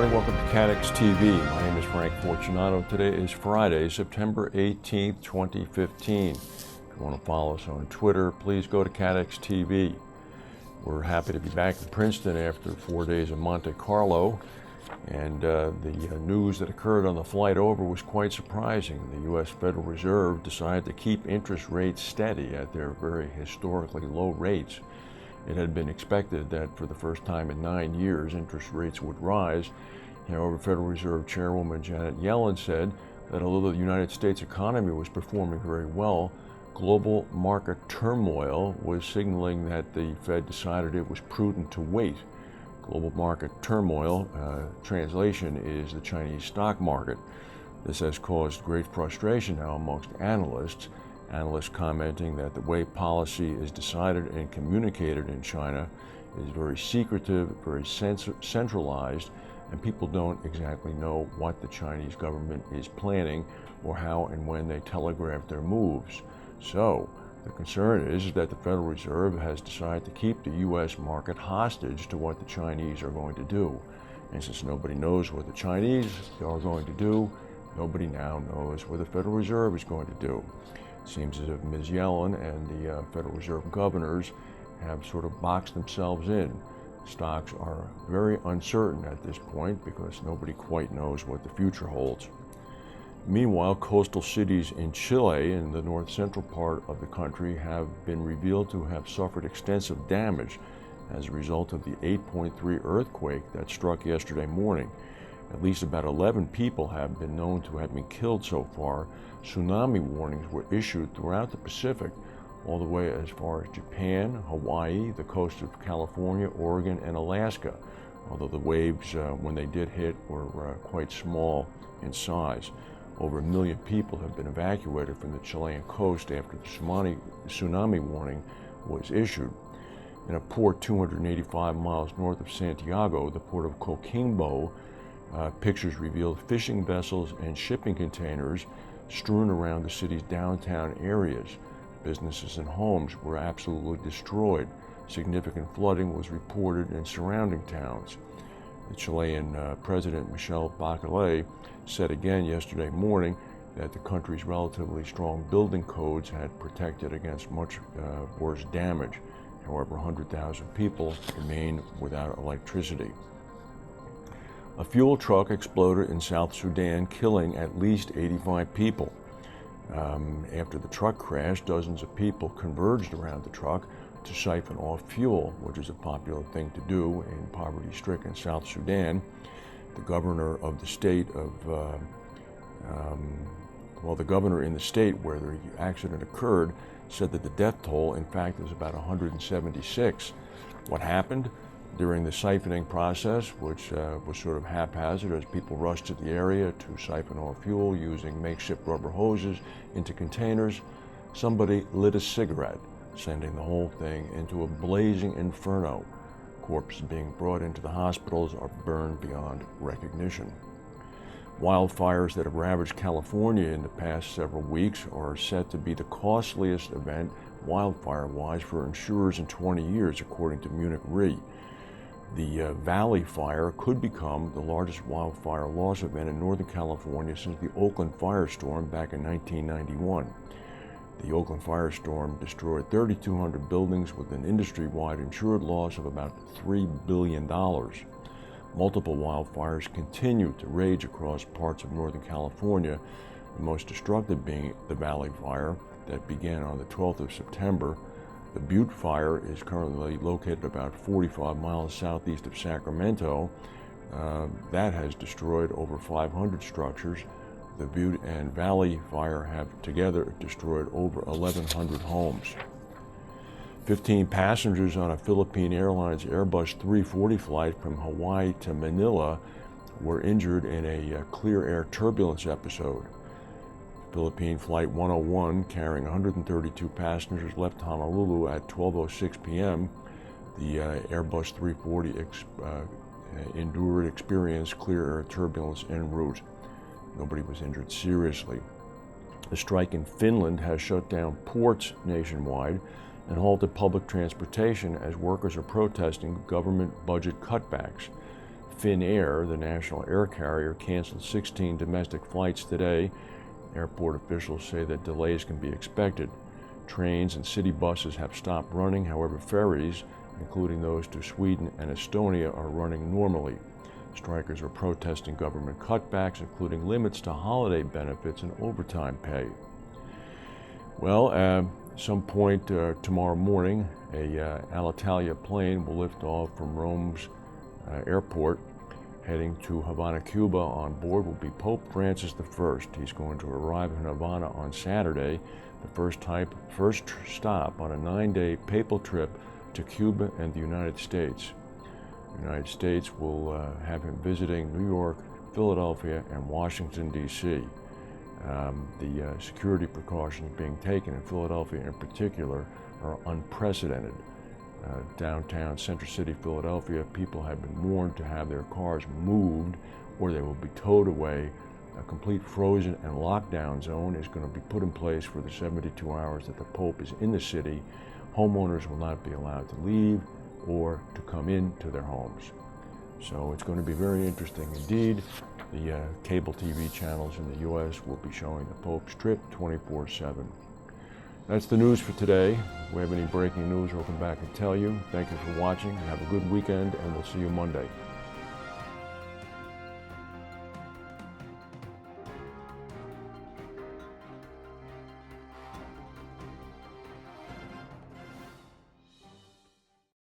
morning, welcome to CATEX TV. My name is Frank Fortunato. Today is Friday, September 18th, 2015. If you want to follow us on Twitter, please go to CATEX TV. We're happy to be back in Princeton after 4 days in Monte Carlo. And the news that occurred on the flight over was quite surprising. The U.S. Federal Reserve decided to keep interest rates steady at their very historically low rates. It had been expected that for the first time in 9 years, interest rates would rise. However, Federal Reserve Chairwoman Janet Yellen said that although the United States economy was performing very well, global market turmoil was signaling that the Fed decided it was prudent to wait. Global market turmoil, translation, is the Chinese stock market. This has caused great frustration now amongst analysts commenting that the way policy is decided and communicated in China is very secretive, very centralized, and people don't exactly know what the Chinese government is planning or how and when they telegraph their moves. So the concern is that the Federal Reserve has decided to keep the U.S. market hostage to what the Chinese are going to do. And since nobody knows what the Chinese are going to do, nobody now knows what the Federal Reserve is going to do. It seems as if Ms. Yellen and the Federal Reserve governors have sort of boxed themselves in. Stocks are very uncertain at this point because nobody quite knows what the future holds. Meanwhile, coastal cities in Chile, in the north-central part of the country, have been revealed to have suffered extensive damage as a result of the 8.3 earthquake that struck yesterday morning. At least about 11 people have been known to have been killed so far. Tsunami warnings were issued throughout the Pacific, all the way as far as Japan, Hawaii, the coast of California, Oregon, and Alaska, although the waves, when they did hit, were quite small in size. Over 1 million people have been evacuated from the Chilean coast after the tsunami warning was issued. In a port 285 miles north of Santiago, the port of Coquimbo, pictures revealed fishing vessels and shipping containers strewn around the city's downtown areas. Businesses and homes were absolutely destroyed. Significant flooding was reported in surrounding towns. The Chilean President Michel Bachelet said again yesterday morning that the country's relatively strong building codes had protected against much worse damage. However, 100,000 people remain without electricity. A fuel truck exploded in South Sudan, killing at least 85 people. After the truck crashed, dozens of people converged around the truck to siphon off fuel, which is a popular thing to do in poverty-stricken South Sudan. The governor of the state the governor in the state where the accident occurred said that the death toll, in fact, is about 176. What happened? During the siphoning process, which was sort of haphazard as people rushed to the area to siphon off fuel using makeshift rubber hoses into containers, somebody lit a cigarette, sending the whole thing into a blazing inferno. Corpses being brought into the hospitals are burned beyond recognition. Wildfires that have ravaged California in the past several weeks are set to be the costliest event wildfire-wise for insurers in 20 years, according to Munich Re. The Valley Fire could become the largest wildfire loss event in Northern California since the Oakland firestorm back in 1991. The Oakland firestorm destroyed 3,200 buildings with an industry-wide insured loss of about $3 billion. Multiple wildfires continue to rage across parts of Northern California, the most destructive being the Valley Fire that began on the 12th of September. The Butte Fire is currently located about 45 miles southeast of Sacramento. That has destroyed over 500 structures. The Butte and Valley Fire have together destroyed over 1,100 homes. 15 passengers on a Philippine Airlines Airbus A-340 flight from Hawaii to Manila were injured in a clear air turbulence episode. Philippine Flight 101, carrying 132 passengers, left Honolulu at 12:06 p.m. The Airbus A-340 experienced clear air turbulence en route. Nobody was injured seriously. The strike in Finland has shut down ports nationwide and halted public transportation as workers are protesting government budget cutbacks. Finnair, the national air carrier, canceled 16 domestic flights today. Airport officials say that delays can be expected. Trains and city buses have stopped running. However, ferries, including those to Sweden and Estonia, are running normally. Strikers are protesting government cutbacks, including limits to holiday benefits and overtime pay. Well, some point tomorrow morning, a Alitalia plane will lift off from Rome's airport, heading to Havana, Cuba. On board will be Pope Francis I. He's going to arrive in Havana on Saturday, the first stop on a 9-day papal trip to Cuba and the United States. The United States will have him visiting New York, Philadelphia, and Washington, D.C. The security precautions being taken in Philadelphia in particular are unprecedented. Downtown Center City, Philadelphia, people have been warned to have their cars moved or they will be towed away. A complete frozen and lockdown zone is going to be put in place for the 72 hours that the Pope is in the city. Homeowners will not be allowed to leave or to come into their homes. So it's going to be very interesting indeed. The cable TV channels in the U.S. will be showing the Pope's trip 24/7. That's the news for today. If we have any breaking news, we'll come back and tell you. Thank you for watching. Have a good weekend, and we'll see you Monday.